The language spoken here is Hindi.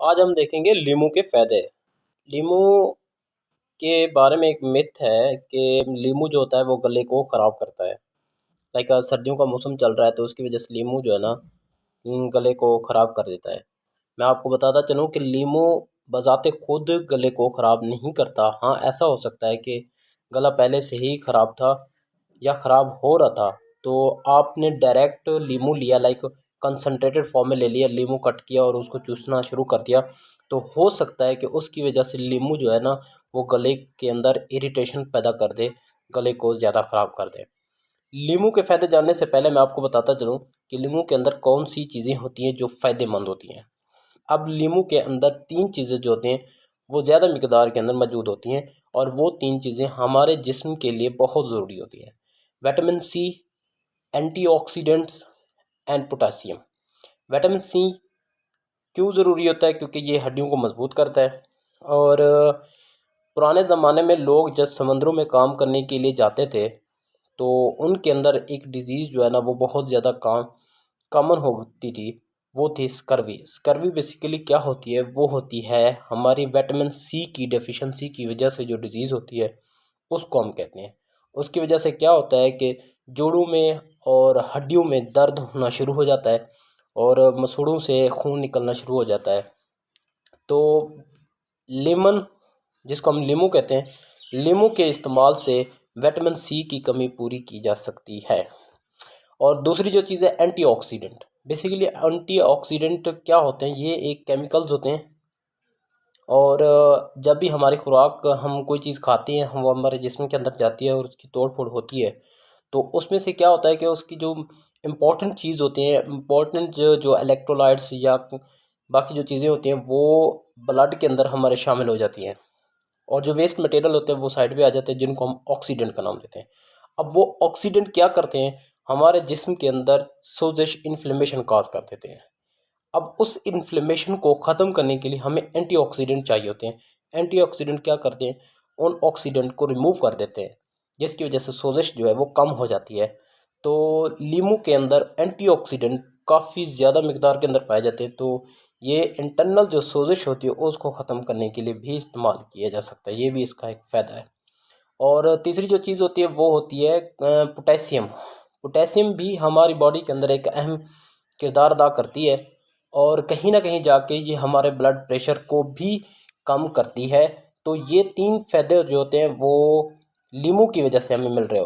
आज हम देखेंगे लीमू के फ़ायदे। लीमू के बारे में एक मिथ है कि लीमू जो होता है वो गले को ख़राब करता है। लाइक सर्दियों का मौसम चल रहा है तो उसकी वजह से लीमू जो है ना गले को ख़राब कर देता है। मैं आपको बताता चलूँ कि लीमू बज़ाते खुद गले को ख़राब नहीं करता। हाँ, ऐसा हो सकता है कि गला पहले से ही ख़राब था या ख़राब हो रहा था, तो आपने डायरेक्ट लीमू लिया, लाइक कंसनट्रेटेड फॉर्म में ले लिया, लीमू कट किया और उसको चूसना शुरू कर दिया, तो हो सकता है कि उसकी वजह से लीमू जो है ना वो गले के अंदर इरिटेशन पैदा कर दे, गले को ज़्यादा ख़राब कर दे। लीमू के फ़ायदे जानने से पहले मैं आपको बताता चलूँ कि लीमू के अंदर कौन सी चीज़ें होती हैं जो फ़ायदेमंद होती हैं। अब लीमू के अंदर 3 चीज़ें जो होती हैं वो ज़्यादा मिकदार के अंदर मौजूद होती हैं, और वो 3 चीज़ें हमारे जिस्म के लिए बहुत ज़रूरी होती हैं। Vitamin C, antioxidants and potassium. Vitamin C क्यों ज़रूरी होता है? क्योंकि ये हड्डियों को मजबूत करता है। और पुराने ज़माने में लोग जब समंदरों में काम करने के लिए जाते थे तो उनके अंदर एक डिज़ीज़ जो है ना वो बहुत ज़्यादा कॉमन होती थी, वो थी स्कर्वी। स्कर्वी बेसिकली क्या होती है? वो होती है हमारी विटामिन सी की डेफिशिएंसी की वजह से जो डिज़ीज़ होती है उसको हम कहते हैं। उसकी वजह से क्या होता है कि जोड़ों में और हड्डियों में दर्द होना शुरू हो जाता है और मसूड़ों से खून निकलना शुरू हो जाता है। तो लेमन, जिसको हम लीमू कहते हैं, लीमू के इस्तेमाल से विटामिन सी की कमी पूरी की जा सकती है। और दूसरी जो चीज़ है एंटीऑक्सीडेंट। बेसिकली एंटीऑक्सीडेंट क्या होते हैं? ये एक केमिकल्स होते हैं, और जब भी हमारी खुराक हम कोई चीज़ खाते हैं वो हमारे जिस्म के अंदर जाती है और उसकी तोड़ फोड़ होती है, तो उसमें से क्या होता है कि उसकी जो इम्पोर्टेंट चीज़ होती है, इम्पोर्टेंट जो जो इलेक्ट्रोलाइट्स या बाकी जो चीज़ें होती हैं वो ब्लड के अंदर हमारे शामिल हो जाती हैं, और जो वेस्ट मटेरियल होते हैं वो साइड पे आ जाते हैं, जिनको हम ऑक्सीडेंट का नाम देते हैं। अब वो ऑक्सीडेंट क्या करते हैं? हमारे जिस्म के अंदर सोजिश, इन्फ्लेमेशन काज कर देते हैं। अब उस इन्फ्लेमेशन को ख़त्म करने के लिए हमें एंटीऑक्सीडेंट चाहिए होते हैं। एंटीऑक्सीडेंट क्या करते हैं? उन ऑक्सीडेंट को रिमूव कर देते हैं, जिसकी वजह से सोजिश जो है वो कम हो जाती है। तो लीमू के अंदर एंटीऑक्सीडेंट काफ़ी ज़्यादा मिकदार के अंदर पाए जाते हैं, तो ये इंटरनल जो सोजिश होती है उसको ख़त्म करने के लिए भी इस्तेमाल किया जा सकता है। ये भी इसका एक फ़ायदा है। और तीसरी जो चीज़ होती है वो होती है पोटेशियम। पोटेशियम भी हमारी बॉडी के अंदर एक अहम किरदार अदा करती है, और कहीं ना कहीं जाके ये हमारे ब्लड प्रेशर को भी कम करती है। तो ये 3 फ़ायदे जो होते हैं वो लीमू की वजह से हमें मिल रहे हो।